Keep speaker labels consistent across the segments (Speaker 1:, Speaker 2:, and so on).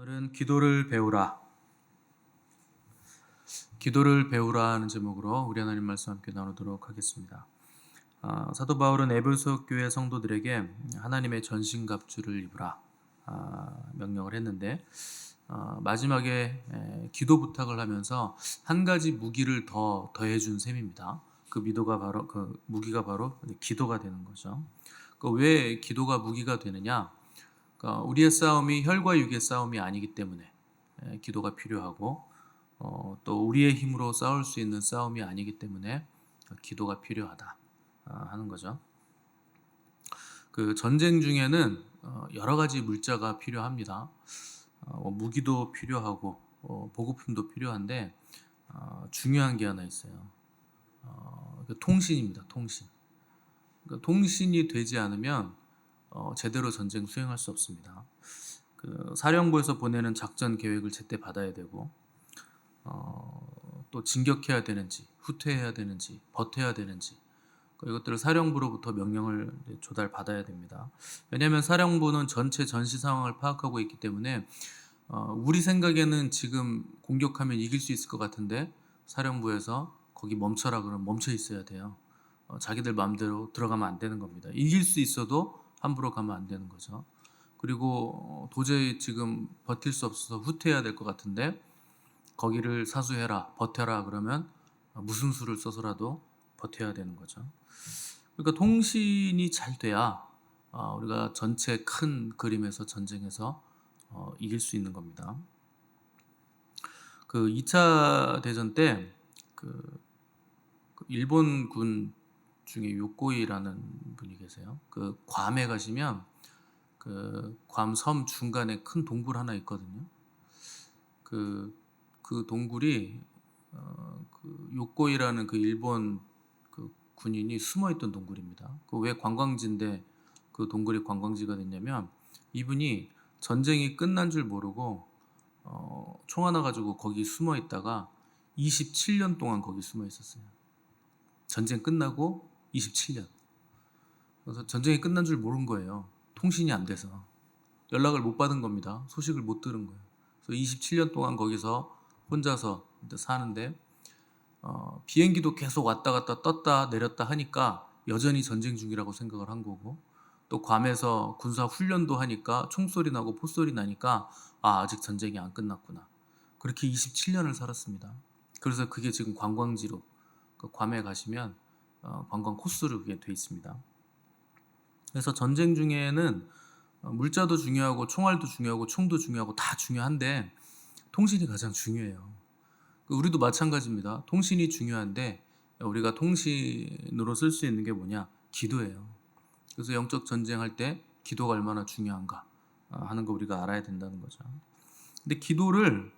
Speaker 1: 오늘은 기도를 배우라. 기도를 배우라 하는 제목으로 우리 하나님 말씀 함께 나누도록 하겠습니다. 사도 바울은 에베소 교회 성도들에게 하나님의 전신갑주를 입으라 명령을 했는데 마지막에 기도 부탁을 하면서 한 가지 무기를 더 더해준 셈입니다. 그 무기가 바로 기도가 되는 거죠. 왜 기도가 무기가 되느냐? 우리의 싸움이 혈과 육의 싸움이 아니기 때문에 기도가 필요하고 또 우리의 힘으로 싸울 수 있는 싸움이 아니기 때문에 기도가 필요하다 하는 거죠. 그 전쟁 중에는 여러 가지 물자가 필요합니다. 무기도 필요하고 보급품도 필요한데 중요한 게 하나 있어요. 통신입니다. 통신. 그러니까 통신이 되지 않으면 제대로 전쟁 수행할 수 없습니다. 사령부에서 보내는 작전 계획을 제때 받아야 되고 또 진격해야 되는지 후퇴해야 되는지 버텨야 되는지 이것들을 사령부로부터 명령을 조달받아야 됩니다. 왜냐하면 사령부는 전체 전시 상황을 파악하고 있기 때문에 우리 생각에는 지금 공격하면 이길 수 있을 것 같은데 사령부에서 거기 멈춰라 그러면 멈춰 있어야 돼요. 자기들 마음대로 들어가면 안 되는 겁니다. 이길 수 있어도 함부로 가면 안 되는 거죠. 그리고 도저히 지금 버틸 수 없어서 후퇴해야 될 것 같은데 거기를 사수해라, 버텨라 그러면 무슨 수를 써서라도 버텨야 되는 거죠. 그러니까 통신이 잘 돼야 우리가 전체 큰 그림에서 전쟁에서 이길 수 있는 겁니다. 2차 대전 때 일본군 중에 요코이라는 분이 계세요. 괌에 가시면 괌 섬 중간에 큰 동굴 하나 있거든요. 그 동굴이 요코이라는 일본 군인이 숨어있던 동굴입니다. 왜 관광지인데 그 동굴이 관광지가 됐냐면 이분이 전쟁이 끝난 줄 모르고 총 하나 가지고 거기 숨어 있다가 27년 동안 거기 숨어 있었어요. 전쟁 끝나고 27년. 그래서 전쟁이 끝난 줄 모른 거예요. 통신이 안 돼서 연락을 못 받은 겁니다. 소식을 못 들은 거예요. 그래서 27년 동안 거기서 혼자서 사는데 비행기도 계속 왔다 갔다 떴다 내렸다 하니까 여전히 전쟁 중이라고 생각을 한 거고, 또 괌에서 군사 훈련도 하니까 총소리 나고 포소리 나니까 아직 전쟁이 안 끝났구나. 그렇게 27년을 살았습니다. 그래서 그게 지금 관광지로 괌에 가시면 관광 코스로 그게 돼 있습니다. 그래서 전쟁 중에는 물자도 중요하고 총알도 중요하고 총도 중요하고 다 중요한데 통신이 가장 중요해요. 우리도 마찬가지입니다. 통신이 중요한데 우리가 통신으로 쓸 수 있는 게 뭐냐? 기도예요. 그래서 영적 전쟁할 때 기도가 얼마나 중요한가 하는 거 우리가 알아야 된다는 거죠. 근데 기도를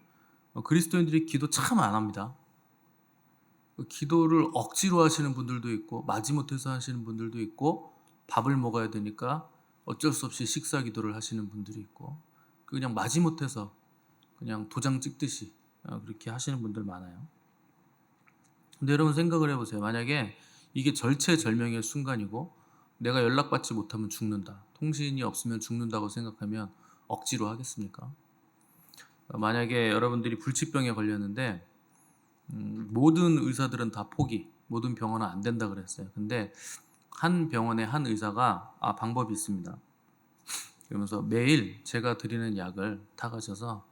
Speaker 1: 그리스도인들이 기도 참 안 합니다. 기도를 억지로 하시는 분들도 있고 마지못해서 하시는 분들도 있고 밥을 먹어야 되니까 어쩔 수 없이 식사 기도를 하시는 분들이 있고 그냥 마지못해서 그냥 도장 찍듯이 그렇게 하시는 분들 많아요. 근데 여러분 생각을 해보세요. 만약에 이게 절체절명의 순간이고 내가 연락받지 못하면 죽는다, 통신이 없으면 죽는다고 생각하면 억지로 하겠습니까? 만약에 여러분들이 불치병에 걸렸는데 모든 의사들은 다 포기, 모든 병원은 안 된다 그랬어요. 근데 한 병원의 한 의사가 방법이 있습니다. 그러면서 매일 제가 드리는 약을 타가셔서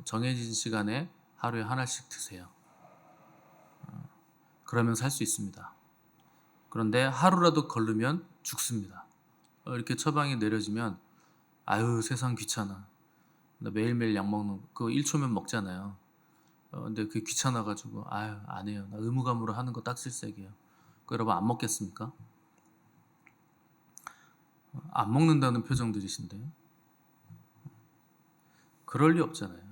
Speaker 1: 정해진 시간에 하루에 하나씩 드세요. 그러면 살 수 있습니다. 그런데 하루라도 걸르면 죽습니다. 이렇게 처방이 내려지면 아유 세상 귀찮아. 나 매일매일 약 먹는 거 1초면 먹잖아요. 근데 그게 귀찮아가지고 아유 안 해요. 나 의무감으로 하는 거 딱 실색이에요. 여러분 안 먹겠습니까? 안 먹는다는 표정들이신데 그럴 리 없잖아요.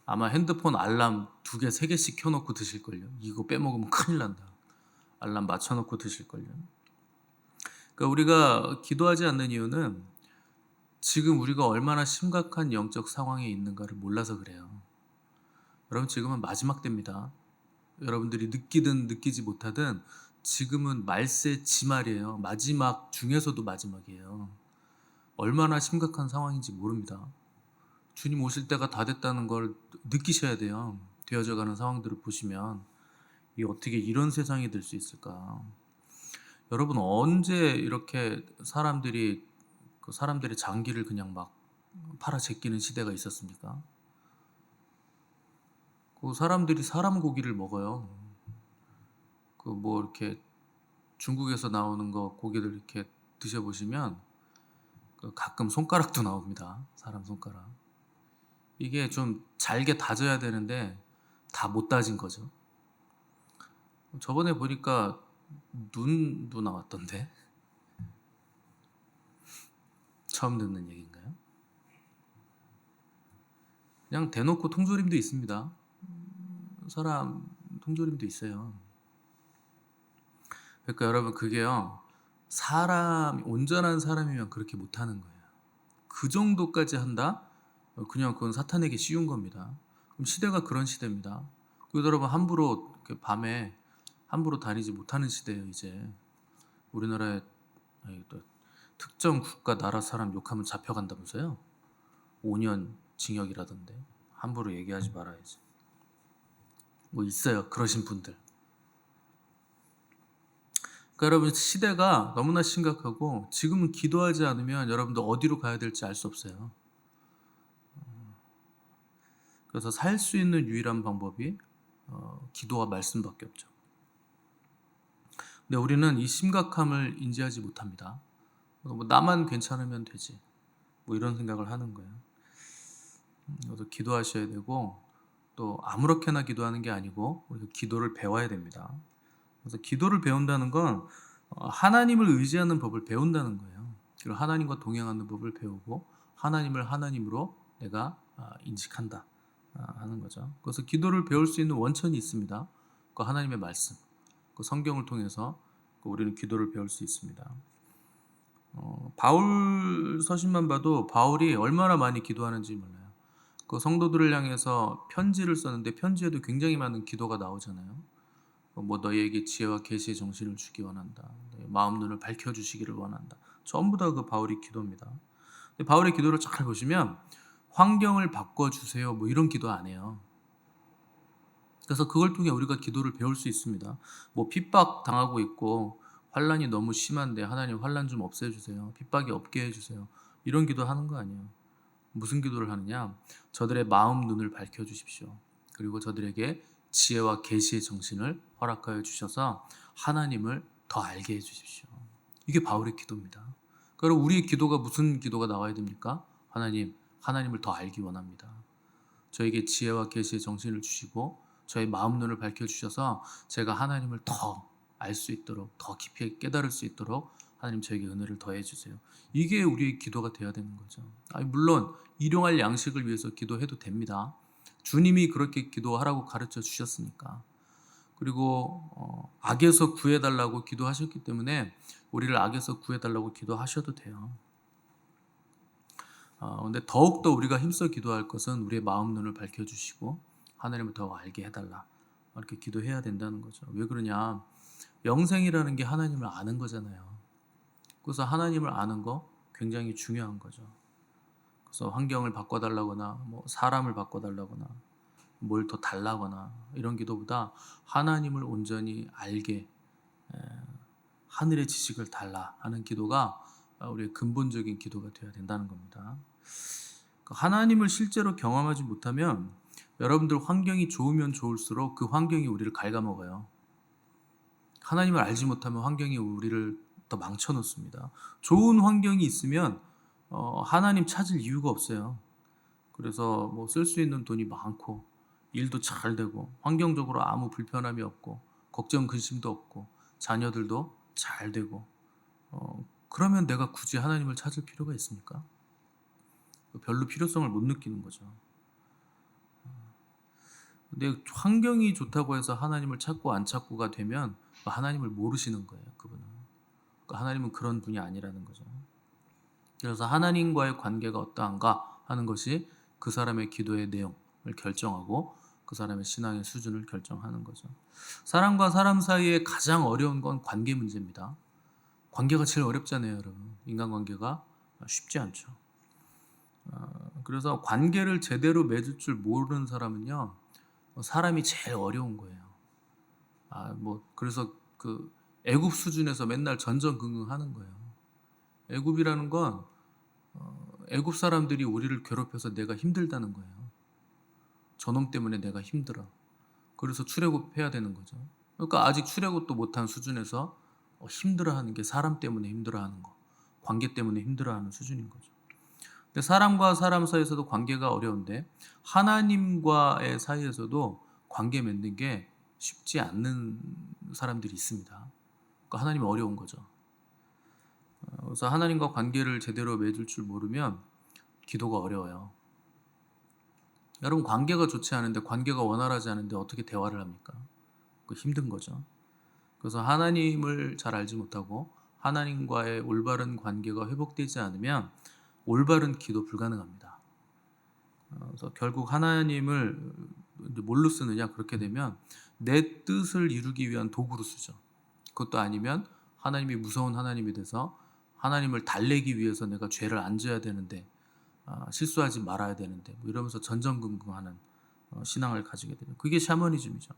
Speaker 1: 아마 핸드폰 알람 2개, 3개씩 켜놓고 드실걸요. 이거 빼먹으면 큰일 난다. 알람 맞춰놓고 드실걸요. 그러니까 우리가 기도하지 않는 이유는 지금 우리가 얼마나 심각한 영적 상황에 있는가를 몰라서 그래요. 여러분 지금은 마지막 때입니다. 여러분들이 느끼든 느끼지 못하든 지금은 말세 지말이에요. 마지막 중에서도 마지막이에요. 얼마나 심각한 상황인지 모릅니다. 주님 오실 때가 다 됐다는 걸 느끼셔야 돼요. 되어져 가는 상황들을 보시면 이 어떻게 이런 세상이 될 수 있을까? 여러분 언제 이렇게 사람들이 장기를 그냥 막 팔아 제끼는 시대가 있었습니까? 그 사람들이 사람 고기를 먹어요. 그 뭐 이렇게 중국에서 나오는 거 고기들 이렇게 드셔보시면 그 가끔 손가락도 나옵니다. 사람 손가락. 이게 좀 잘게 다져야 되는데 다 못 다진 거죠. 저번에 보니까 눈도 나왔던데 처음 듣는 얘기인가요? 그냥 대놓고 통조림도 있습니다. 사람 통조림도 있어요. 그러니까 여러분 그게요. 온전한 사람이면 그렇게 못하는 거예요. 그 정도까지 한다? 그냥 그건 사탄에게 씌운 겁니다. 그럼 시대가 그런 시대입니다. 그래서 여러분 함부로 이렇게 밤에 함부로 다니지 못하는 시대예요. 이제 우리나라에 또 특정 국가 나라 사람 욕하면 잡혀간다면서요? 5년 징역이라던데 함부로 얘기하지 말아야지. 뭐 있어요 그러신 분들. 그러니까 여러분 시대가 너무나 심각하고 지금은 기도하지 않으면 여러분들 어디로 가야 될지 알 수 없어요. 그래서 살 수 있는 유일한 방법이 기도와 말씀밖에 없죠. 근데 우리는 이 심각함을 인지하지 못합니다. 뭐 나만 괜찮으면 되지. 뭐 이런 생각을 하는 거예요. 그래서 기도하셔야 되고 또 아무렇게나 기도하는 게 아니고 우리가 기도를 배워야 됩니다. 그래서 기도를 배운다는 건 하나님을 의지하는 법을 배운다는 거예요. 그리고 하나님과 동행하는 법을 배우고 하나님을 하나님으로 내가 인식한다 하는 거죠. 그래서 기도를 배울 수 있는 원천이 있습니다. 그 하나님의 말씀, 그 성경을 통해서 우리는 기도를 배울 수 있습니다. 바울 서신만 봐도 바울이 얼마나 많이 기도하는지 몰라요. 그 성도들을 향해서 편지를 썼는데 편지에도 굉장히 많은 기도가 나오잖아요. 뭐 너희에게 지혜와 계시의 정신을 주기 원한다. 마음 눈을 밝혀주시기를 원한다. 전부 다 그 바울의 기도입니다. 근데 바울의 기도를 잘 보시면 환경을 바꿔주세요. 뭐 이런 기도 안 해요. 그래서 그걸 통해 우리가 기도를 배울 수 있습니다. 뭐 핍박 당하고 있고 환란이 너무 심한데 하나님 환란 좀 없애주세요. 핍박이 없게 해주세요. 이런 기도 하는 거 아니에요. 무슨 기도를 하느냐? 저들의 마음 눈을 밝혀주십시오. 그리고 저들에게 지혜와 계시의 정신을 허락하여 주셔서 하나님을 더 알게 해주십시오. 이게 바울의 기도입니다. 그럼 우리의 기도가 무슨 기도가 나와야 됩니까? 하나님을 더 알기 원합니다. 저에게 지혜와 계시의 정신을 주시고 저의 마음 눈을 밝혀주셔서 제가 하나님을 더 알 수 있도록 더 깊이 깨달을 수 있도록 하나님 저에게 은혜를 더해 주세요. 이게 우리의 기도가 되어야 되는 거죠. 물론 일용할 양식을 위해서 기도해도 됩니다. 주님이 그렇게 기도하라고 가르쳐 주셨으니까. 그리고 악에서 구해달라고 기도하셨기 때문에 우리를 악에서 구해달라고 기도하셔도 돼요. 근데 더욱더 우리가 힘써 기도할 것은 우리의 마음 눈을 밝혀주시고 하나님을 더 알게 해달라. 이렇게 기도해야 된다는 거죠. 왜 그러냐? 영생이라는 게 하나님을 아는 거잖아요. 그래서 하나님을 아는 거 굉장히 중요한 거죠. 그래서 환경을 바꿔달라거나 뭐 사람을 바꿔달라거나 뭘 더 달라거나 이런 기도보다 하나님을 온전히 알게 하늘의 지식을 달라 하는 기도가 우리의 근본적인 기도가 되어야 된다는 겁니다. 하나님을 실제로 경험하지 못하면 여러분들 환경이 좋으면 좋을수록 그 환경이 우리를 갉아먹어요. 하나님을 알지 못하면 환경이 우리를 더 망쳐놓습니다. 좋은 환경이 있으면 하나님 찾을 이유가 없어요. 그래서 뭐 쓸 수 있는 돈이 많고 일도 잘 되고 환경적으로 아무 불편함이 없고 걱정 근심도 없고 자녀들도 잘 되고 그러면 내가 굳이 하나님을 찾을 필요가 있습니까? 별로 필요성을 못 느끼는 거죠. 근데 환경이 좋다고 해서 하나님을 찾고 안 찾고가 되면 하나님을 모르시는 거예요. 그분은. 하나님은 그런 분이 아니라는 거죠. 그래서 하나님과의 관계가 어떠한가 하는 것이 그 사람의 기도의 내용을 결정하고 그 사람의 신앙의 수준을 결정하는 거죠. 사람과 사람 사이에 가장 어려운 건 관계 문제입니다. 관계가 제일 어렵잖아요, 여러분. 인간관계가 쉽지 않죠. 그래서 관계를 제대로 맺을 줄 모르는 사람은요, 사람이 제일 어려운 거예요. 그래서 그 애굽 수준에서 맨날 전전긍긍하는 거예요. 애굽이라는 건 애굽 사람들이 우리를 괴롭혀서 내가 힘들다는 거예요. 저놈 때문에 내가 힘들어. 그래서 출애굽해야 되는 거죠. 그러니까 아직 출애굽도 못한 수준에서 힘들어하는 게 사람 때문에 힘들어하는 거, 관계 때문에 힘들어하는 수준인 거죠. 근데 사람과 사람 사이에서도 관계가 어려운데 하나님과의 사이에서도 관계 맺는 게 쉽지 않는 사람들이 있습니다. 그러니까 하나님이 어려운 거죠. 그래서 하나님과 관계를 제대로 맺을 줄 모르면 기도가 어려워요. 여러분, 관계가 좋지 않은데, 관계가 원활하지 않은데 어떻게 대화를 합니까? 그 힘든 거죠. 그래서 하나님을 잘 알지 못하고 하나님과의 올바른 관계가 회복되지 않으면 올바른 기도 불가능합니다. 그래서 결국 하나님을 뭘로 쓰느냐, 그렇게 되면 내 뜻을 이루기 위한 도구로 쓰죠. 그것도 아니면 하나님이 무서운 하나님이 돼서 하나님을 달래기 위해서 내가 죄를 안 져야 되는데, 실수하지 말아야 되는데, 이러면서 전전긍긍하는 신앙을 가지게 되죠. 그게 샤머니즘이죠.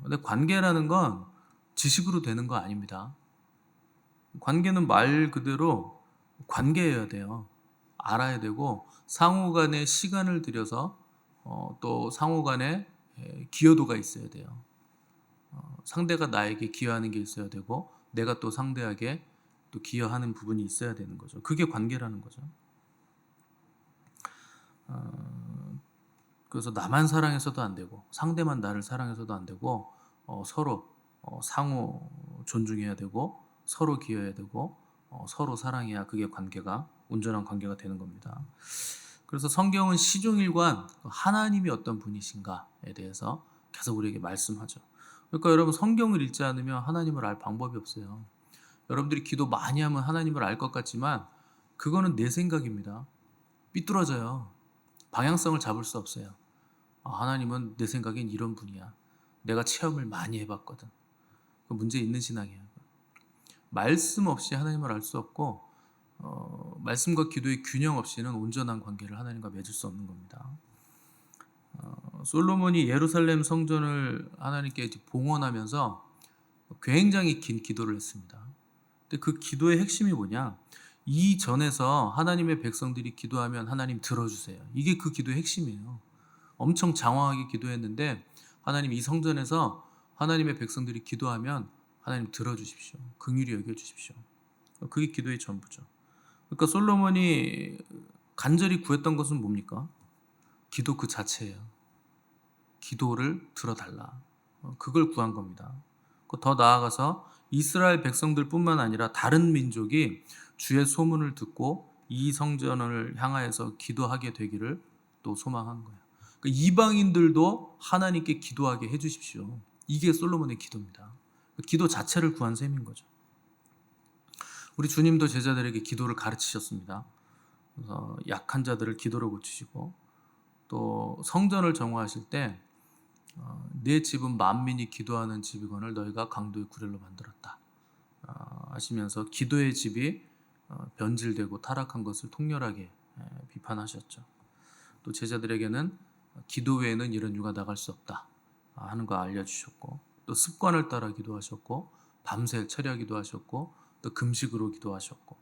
Speaker 1: 근데 관계라는 건 지식으로 되는 거 아닙니다. 관계는 말 그대로 관계해야 돼요. 알아야 되고, 상호 간에 시간을 들여서 또 상호 간에 기여도가 있어야 돼요. 상대가 나에게 기여하는 게 있어야 되고, 내가 또 상대에게 또 기여하는 부분이 있어야 되는 거죠. 그게 관계라는 거죠. 그래서 나만 사랑해서도 안 되고, 상대만 나를 사랑해서도 안 되고, 서로 상호 존중해야 되고, 서로 기여해야 되고, 서로 사랑해야 그게 관계가 온전한 관계가 되는 겁니다. 그래서 성경은 시종일관 하나님이 어떤 분이신가에 대해서 계속 우리에게 말씀하죠. 그러니까 여러분, 성경을 읽지 않으면 하나님을 알 방법이 없어요. 여러분들이 기도 많이 하면 하나님을 알 것 같지만 그거는 내 생각입니다. 삐뚤어져요. 방향성을 잡을 수 없어요. 하나님은 내 생각엔 이런 분이야. 내가 체험을 많이 해봤거든. 그 문제 있는 신앙이에요. 말씀 없이 하나님을 알 수 없고, 말씀과 기도의 균형 없이는 온전한 관계를 하나님과 맺을 수 없는 겁니다. 솔로몬이 예루살렘 성전을 하나님께 봉헌하면서 굉장히 긴 기도를 했습니다. 근데 그 기도의 핵심이 뭐냐? 이전에서 하나님의 백성들이 기도하면 하나님 들어주세요. 이게 그 기도의 핵심이에요. 엄청 장황하게 기도했는데 하나님, 이 성전에서 하나님의 백성들이 기도하면 하나님 들어주십시오. 긍휼히 여겨주십시오. 그게 기도의 전부죠. 그러니까 솔로몬이 간절히 구했던 것은 뭡니까? 기도 그 자체예요. 기도를 들어달라. 그걸 구한 겁니다. 더 나아가서 이스라엘 백성들뿐만 아니라 다른 민족이 주의 소문을 듣고 이 성전을 향하여서 기도하게 되기를 또 소망한 거예요. 그러니까 이방인들도 하나님께 기도하게 해주십시오. 이게 솔로몬의 기도입니다. 기도 자체를 구한 셈인 거죠. 우리 주님도 제자들에게 기도를 가르치셨습니다. 그래서 약한 자들을 기도로 고치시고, 또 성전을 정화하실 때 내 집은 만민이 기도하는 집이거늘 너희가 강도의 구렬로 만들었다 하시면서 기도의 집이 변질되고 타락한 것을 통렬하게 비판하셨죠. 또 제자들에게는 기도 외에는 이런 유가 나갈 수 없다 하는 거 알려주셨고, 또 습관을 따라 기도하셨고, 밤새 철야 기도하셨고, 또 금식으로 기도하셨고,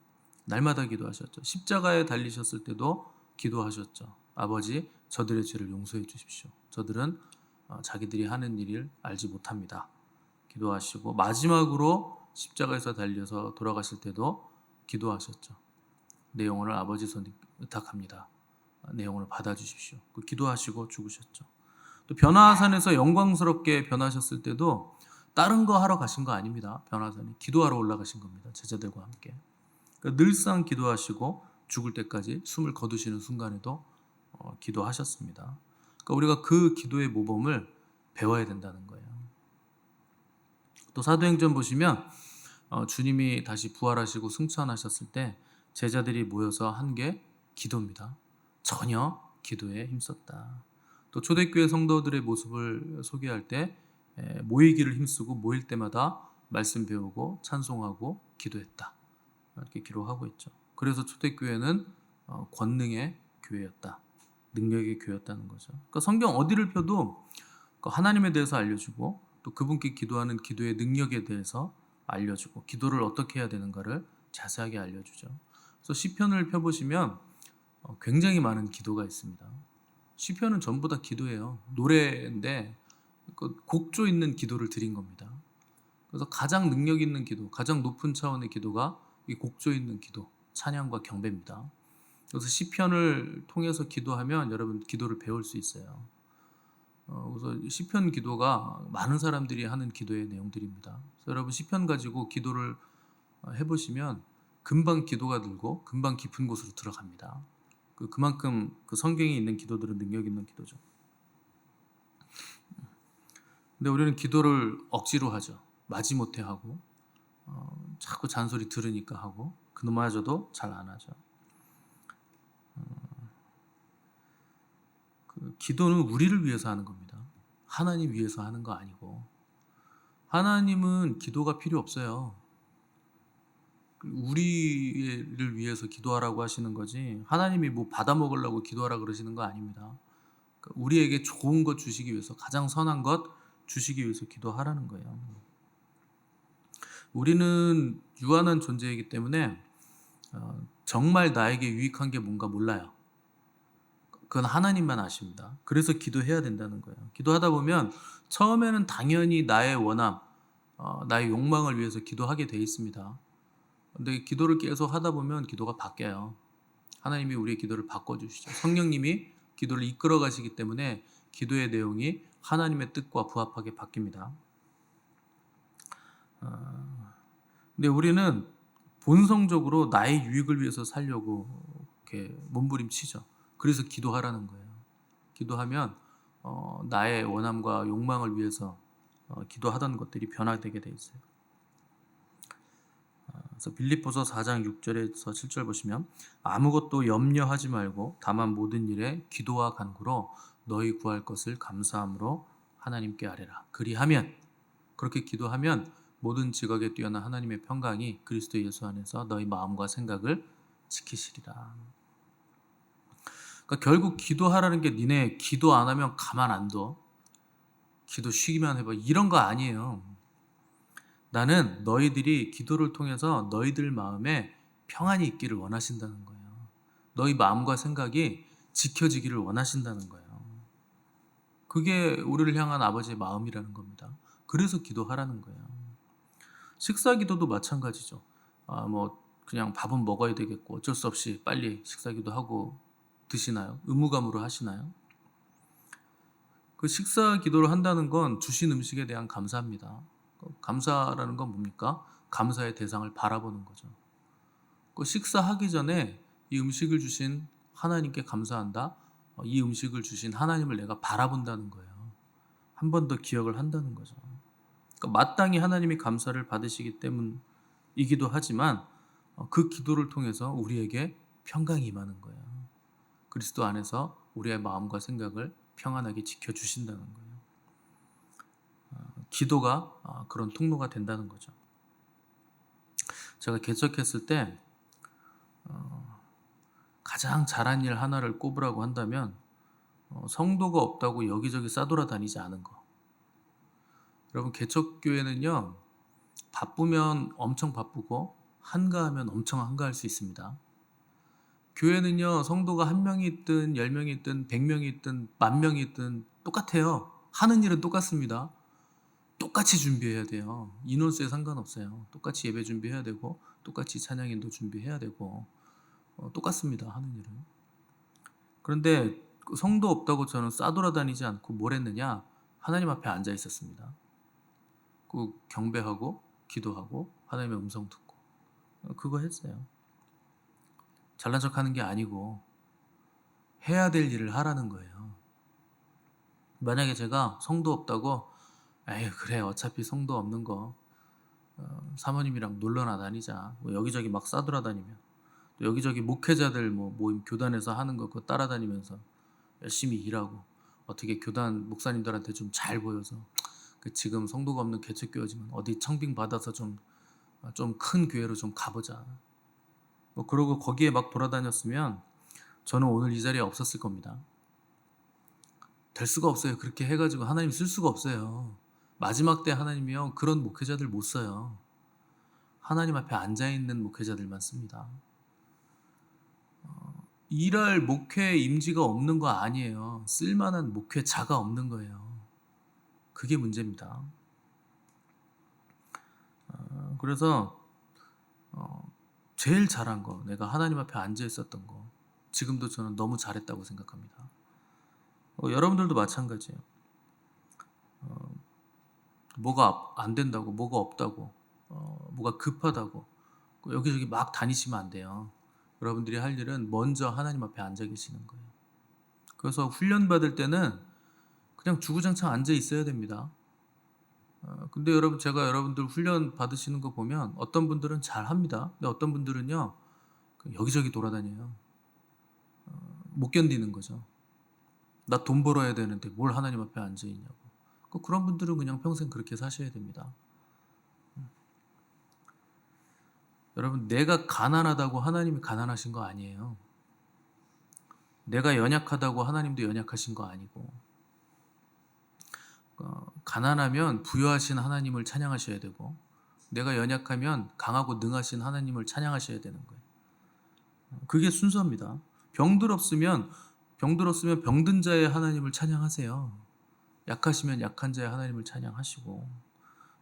Speaker 1: 날마다 기도하셨죠. 십자가에 달리셨을 때도 기도하셨죠. 아버지, 저들의 죄를 용서해 주십시오. 저들은 자기들이 하는 일을 알지 못합니다. 기도하시고, 마지막으로 십자가에서 달려서 돌아가실 때도 기도하셨죠. 내 영혼을 아버지 손에 의탁합니다. 내 영혼을 받아주십시오. 기도하시고 죽으셨죠. 또 변화산에서 영광스럽게 변하셨을 때도 다른 거 하러 가신 거 아닙니다. 변화산에 기도하러 올라가신 겁니다. 제자들과 함께. 그러니까 늘상 기도하시고 죽을 때까지 숨을 거두시는 순간에도 기도하셨습니다. 그러니까 우리가 그 기도의 모범을 배워야 된다는 거예요. 또 사도행전 보시면 주님이 다시 부활하시고 승천하셨을 때 제자들이 모여서 한 게 기도입니다. 전혀 기도에 힘썼다. 또 초대교회 성도들의 모습을 소개할 때 모이기를 힘쓰고 모일 때마다 말씀 배우고 찬송하고 기도했다. 이렇게 기록하고 있죠. 그래서 초대교회는 권능의 교회였다. 능력의 교회였다는 거죠. 그러니까 성경 어디를 펴도 하나님에 대해서 알려주고 또 그분께 기도하는 기도의 능력에 대해서 알려주고 기도를 어떻게 해야 되는가를 자세하게 알려주죠. 그래서 시편을 펴보시면 굉장히 많은 기도가 있습니다. 시편은 전부 다 기도예요. 노래인데 곡조 있는 기도를 드린 겁니다. 그래서 가장 능력 있는 기도, 가장 높은 차원의 기도가 이 곡조 있는 기도, 찬양과 경배입니다. 그래서 시편을 통해서 기도하면 여러분 기도를 배울 수 있어요. 그래서 시편 기도가 많은 사람들이 하는 기도의 내용들입니다. 그래서 여러분 시편 가지고 기도를 해보시면 금방 기도가 들고 금방 깊은 곳으로 들어갑니다. 그만큼 그 성경에 있는 기도들은 능력 있는 기도죠. 근데 우리는 기도를 억지로 하죠. 마지못해 하고 자꾸 잔소리 들으니까 하고 그놈마저도 잘 안 하죠. 기도는 우리를 위해서 하는 겁니다. 하나님 위해서 하는 거 아니고 하나님은 기도가 필요 없어요. 우리를 위해서 기도하라고 하시는 거지 하나님이 뭐 받아먹으려고 기도하라 그러시는 거 아닙니다. 우리에게 좋은 것 주시기 위해서 가장 선한 것 주시기 위해서 기도하라는 거예요. 우리는 유한한 존재이기 때문에 정말 나에게 유익한 게 뭔가 몰라요. 그건 하나님만 아십니다. 그래서 기도해야 된다는 거예요. 기도하다 보면 처음에는 당연히 나의 원함, 나의 욕망을 위해서 기도하게 돼 있습니다. 근데 기도를 계속 하다 보면 기도가 바뀌어요. 하나님이 우리의 기도를 바꿔주시죠. 성령님이 기도를 이끌어 가시기 때문에 기도의 내용이 하나님의 뜻과 부합하게 바뀝니다. 근데 우리는 본성적으로 나의 유익을 위해서 살려고 이렇게 몸부림치죠. 그래서 기도하라는 거예요. 기도하면 나의 원함과 욕망을 위해서 기도하던 것들이 변화되게 돼 있어요. 그래서 빌립보서 4장 6절에서 7절 보시면 아무것도 염려하지 말고 다만 모든 일에 기도와 간구로 너희 구할 것을 감사함으로 하나님께 아뢰라. 그리하면 그렇게 기도하면 모든 지각에 뛰어난 하나님의 평강이 그리스도 예수 안에서 너희 마음과 생각을 지키시리라. 그러니까 결국 기도하라는 게 니네 기도 안 하면 가만 안 둬. 기도 쉬기만 해봐. 이런 거 아니에요. 나는 너희들이 기도를 통해서 너희들 마음에 평안이 있기를 원하신다는 거예요. 너희 마음과 생각이 지켜지기를 원하신다는 거예요. 그게 우리를 향한 아버지의 마음이라는 겁니다. 그래서 기도하라는 거예요. 식사 기도도 마찬가지죠. 뭐 그냥 밥은 먹어야 되겠고 어쩔 수 없이 빨리 식사 기도하고 드시나요? 의무감으로 하시나요? 그 식사 기도를 한다는 건 주신 음식에 대한 감사입니다. 감사라는 건 뭡니까? 감사의 대상을 바라보는 거죠. 그 식사하기 전에 이 음식을 주신 하나님께 감사한다. 이 음식을 주신 하나님을 내가 바라본다는 거예요. 한 번 더 기억을 한다는 거죠. 그러니까 마땅히 하나님이 감사를 받으시기 때문이기도 하지만 그 기도를 통해서 우리에게 평강이 임하는 거예요. 그리스도 안에서 우리의 마음과 생각을 평안하게 지켜주신다는 거예요. 기도가 그런 통로가 된다는 거죠. 제가 개척했을 때 가장 잘한 일 하나를 꼽으라고 한다면 성도가 없다고 여기저기 싸돌아다니지 않은 거. 여러분 개척교회는요 바쁘면 엄청 바쁘고 한가하면 엄청 한가할 수 있습니다. 교회는요 성도가 1명이 있든 10명이 있든 100명이 있든 10,000명이 있든 똑같아요. 하는 일은 똑같습니다. 똑같이 준비해야 돼요. 인원수에 상관없어요. 똑같이 예배 준비해야 되고 똑같이 찬양인도 준비해야 되고 똑같습니다. 하는 일은. 그런데 성도 없다고 저는 싸돌아다니지 않고 뭘 했느냐? 하나님 앞에 앉아 있었습니다. 그 경배하고 기도하고 하나님의 음성 듣고 그거 했어요. 잘난 척하는 게 아니고 해야 될 일을 하라는 거예요. 만약에 제가 성도 없다고 에이 그래 어차피 성도 없는 거 사모님이랑 놀러나 다니자 뭐 여기저기 막 싸돌아다니면 또 여기저기 목회자들 뭐 모임 교단에서 하는 거 그거 따라다니면서 열심히 일하고 어떻게 교단 목사님들한테 좀 잘 보여서 그 지금 성도가 없는 개척교회지만 어디 청빙 받아서 좀 큰 교회로 좀 가보자 뭐 그러고 거기에 막 돌아다녔으면 저는 오늘 이 자리에 없었을 겁니다. 될 수가 없어요. 그렇게 해가지고 하나님 쓸 수가 없어요. 마지막 때 하나님이요, 그런 목회자들 못 써요. 하나님 앞에 앉아있는 목회자들만 씁니다. 일할 목회 임지가 없는 거 아니에요. 쓸만한 목회자가 없는 거예요. 그게 문제입니다. 그래서 제일 잘한 거, 내가 하나님 앞에 앉아 있었던 거, 지금도 저는 너무 잘했다고 생각합니다. 여러분들도 마찬가지예요. 뭐가 안 된다고, 뭐가 없다고, 뭐가 급하다고 여기저기 막 다니시면 안 돼요. 여러분들이 할 일은 먼저 하나님 앞에 앉아 계시는 거예요. 그래서 훈련 받을 때는 그냥 주구장창 앉아 있어야 됩니다. 근데 여러분, 제가 여러분들 훈련 받으시는 거 보면 어떤 분들은 잘 합니다. 근데 어떤 분들은요, 여기저기 돌아다녀요. 못 견디는 거죠. 나 돈 벌어야 되는데 뭘 하나님 앞에 앉아 있냐고. 그런 분들은 그냥 평생 그렇게 사셔야 됩니다. 여러분, 내가 가난하다고 하나님이 가난하신 거 아니에요. 내가 연약하다고 하나님도 연약하신 거 아니고, 가난하면 부유하신 하나님을 찬양하셔야 되고, 내가 연약하면 강하고 능하신 하나님을 찬양하셔야 되는 거예요. 그게 순서입니다. 병들었으면 병든 자의 하나님을 찬양하세요. 약하시면 약한 자의 하나님을 찬양하시고,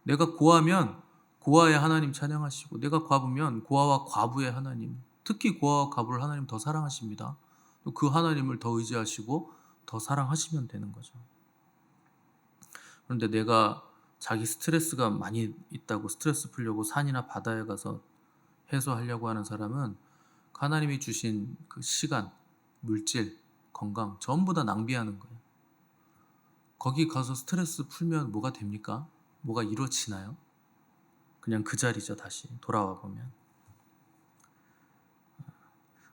Speaker 1: 내가 고하면 고아의 하나님 찬양하시고, 내가 과부면 고아와 과부의 하나님, 특히 고아와 과부를 하나님 더 사랑하십니다. 그 하나님을 더 의지하시고 더 사랑하시면 되는 거죠. 그런데 내가 자기 스트레스가 많이 있다고 스트레스 풀려고 산이나 바다에 가서 해소하려고 하는 사람은 하나님이 주신 그 시간, 물질, 건강 전부 다 낭비하는 거예요. 거기 가서 스트레스 풀면 뭐가 됩니까? 뭐가 이루어지나요? 그냥 그 자리죠. 다시 돌아와 보면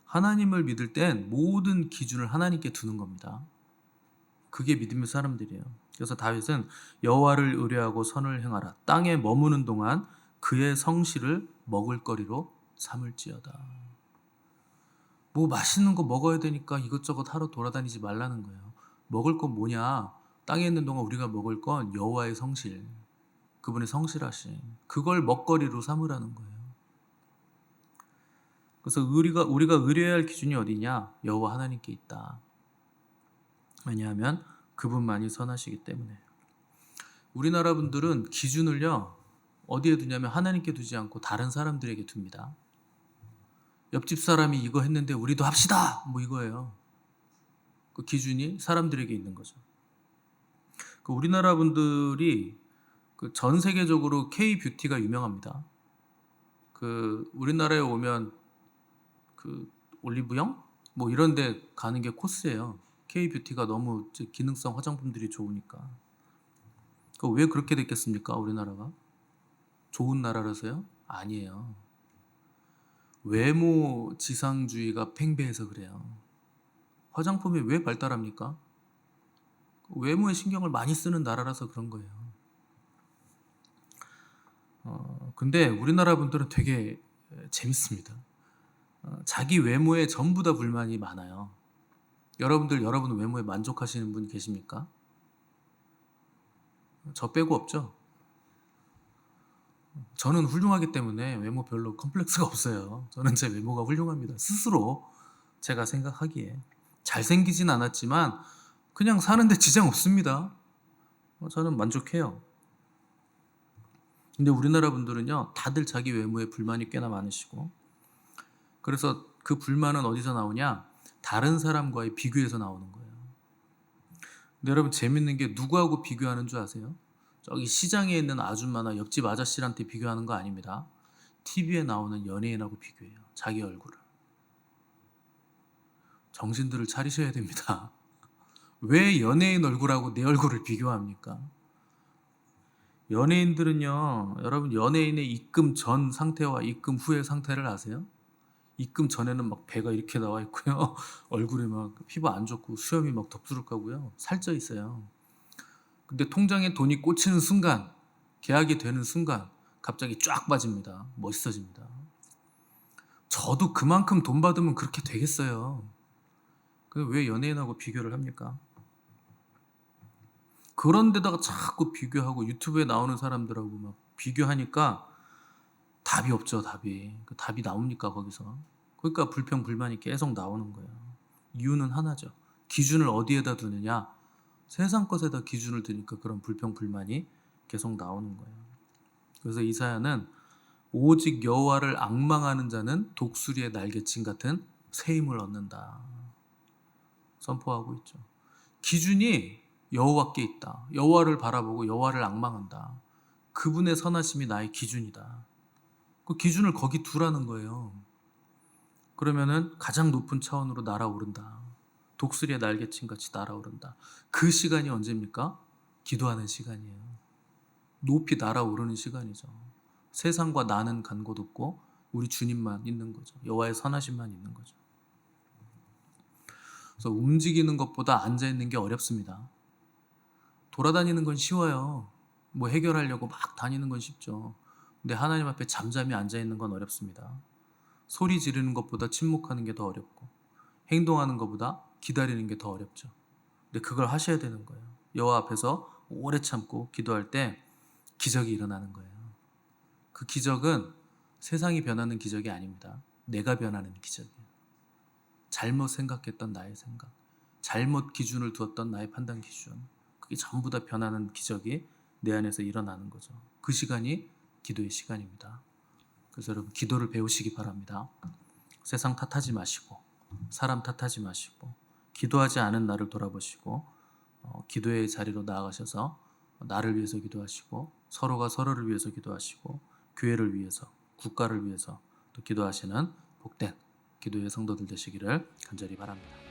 Speaker 1: 하나님을 믿을 땐 모든 기준을 하나님께 두는 겁니다. 그게 믿음의 사람들이에요. 그래서 다윗은 여호와를 의뢰하고 선을 행하라. 땅에 머무는 동안 그의 성실을 먹을거리로 삼을지어다. 뭐 맛있는 거 먹어야 되니까 이것저것 하러 돌아다니지 말라는 거예요. 먹을 건 뭐냐? 땅에 있는 동안 우리가 먹을 건 여호와의 성실, 그분의 성실하심, 그걸 먹거리로 삼으라는 거예요. 그래서 우리가 의뢰해야 할 기준이 어디냐? 여호와 하나님께 있다. 왜냐하면 그분만이 선하시기 때문에. 우리나라 분들은 기준을요, 어디에 두냐면 하나님께 두지 않고 다른 사람들에게 둡니다. 옆집 사람이 이거 했는데 우리도 합시다, 뭐 이거예요. 그 기준이 사람들에게 있는 거죠. 우리나라 분들이 전 세계적으로 K-뷰티가 유명합니다. 우리나라에 오면 올리브영? 뭐 이런 데 가는 게 코스예요. K-뷰티가 너무 기능성 화장품들이 좋으니까. 왜 그렇게 됐겠습니까? 우리나라가 좋은 나라라서요? 아니에요. 외모 지상주의가 팽배해서 그래요. 화장품이 왜 발달합니까? 외모에 신경을 많이 쓰는 나라라서 그런 거예요. 근데 우리나라 분들은 되게 재밌습니다. 자기 외모에 전부 다 불만이 많아요. 여러분 외모에 만족하시는 분 계십니까? 저 빼고 없죠? 저는 훌륭하기 때문에 외모 별로 컴플렉스가 없어요. 저는 제 외모가 훌륭합니다. 스스로 제가 생각하기에. 잘생기진 않았지만 그냥 사는데 지장 없습니다. 저는 만족해요. 근데 우리나라 분들은요, 다들 자기 외모에 불만이 꽤나 많으시고, 그래서 그 불만은 어디서 나오냐? 다른 사람과의 비교에서 나오는 거예요. 근데 여러분, 재밌는 게 누구하고 비교하는 줄 아세요? 저기 시장에 있는 아줌마나 옆집 아저씨한테 비교하는 거 아닙니다. TV에 나오는 연예인하고 비교해요. 자기 얼굴을. 정신들을 차리셔야 됩니다. 왜 연예인 얼굴하고 내 얼굴을 비교합니까? 연예인들은요, 여러분, 연예인의 입금 전 상태와 입금 후의 상태를 아세요? 입금 전에는 막 배가 이렇게 나와 있고요. 얼굴이 막 피부 안 좋고 수염이 막 덥수룩하고요. 살쪄 있어요. 근데 통장에 돈이 꽂히는 순간, 계약이 되는 순간 갑자기 쫙 빠집니다. 멋있어집니다. 저도 그만큼 돈 받으면 그렇게 되겠어요. 왜 연예인하고 비교를 합니까? 그런 데다가 자꾸 비교하고 유튜브에 나오는 사람들하고 막 비교하니까 답이 없죠, 답이. 그 답이 나옵니까, 거기서? 그러니까 불평, 불만이 계속 나오는 거예요. 이유는 하나죠. 기준을 어디에다 두느냐? 세상 것에다 기준을 두니까 그런 불평, 불만이 계속 나오는 거예요. 그래서 이사야는 오직 여호와를 앙망하는 자는 독수리의 날개침 같은 새 힘을 얻는다. 선포하고 있죠. 기준이 여호와께 있다. 여호와를 바라보고 여호와를 앙망한다. 그분의 선하심이 나의 기준이다. 그 기준을 거기 두라는 거예요. 그러면은 가장 높은 차원으로 날아오른다. 독수리의 날개침 같이 날아오른다. 그 시간이 언제입니까? 기도하는 시간이에요. 높이 날아오르는 시간이죠. 세상과 나는 간 곳 없고 우리 주님만 있는 거죠. 여호와의 선하심만 있는 거죠. 그래서 움직이는 것보다 앉아 있는 게 어렵습니다. 돌아다니는 건 쉬워요. 뭐 해결하려고 막 다니는 건 쉽죠. 근데 하나님 앞에 잠잠히 앉아 있는 건 어렵습니다. 소리 지르는 것보다 침묵하는 게 더 어렵고 행동하는 것보다 기다리는 게 더 어렵죠. 근데 그걸 하셔야 되는 거예요. 여호와 앞에서 오래 참고 기도할 때 기적이 일어나는 거예요. 그 기적은 세상이 변하는 기적이 아닙니다. 내가 변하는 기적이에요. 잘못 생각했던 나의 생각, 잘못 기준을 두었던 나의 판단 기준, 그게 전부 다 변하는 기적이 내 안에서 일어나는 거죠. 그 시간이 기도의 시간입니다. 그래서 여러분 기도를 배우시기 바랍니다. 세상 탓하지 마시고 사람 탓하지 마시고 기도하지 않은 나를 돌아보시고 기도의 자리로 나아가셔서 나를 위해서 기도하시고 서로가 서로를 위해서 기도하시고 교회를 위해서 국가를 위해서 또 기도하시는 복된 기도의 성도들 되시기를 간절히 바랍니다.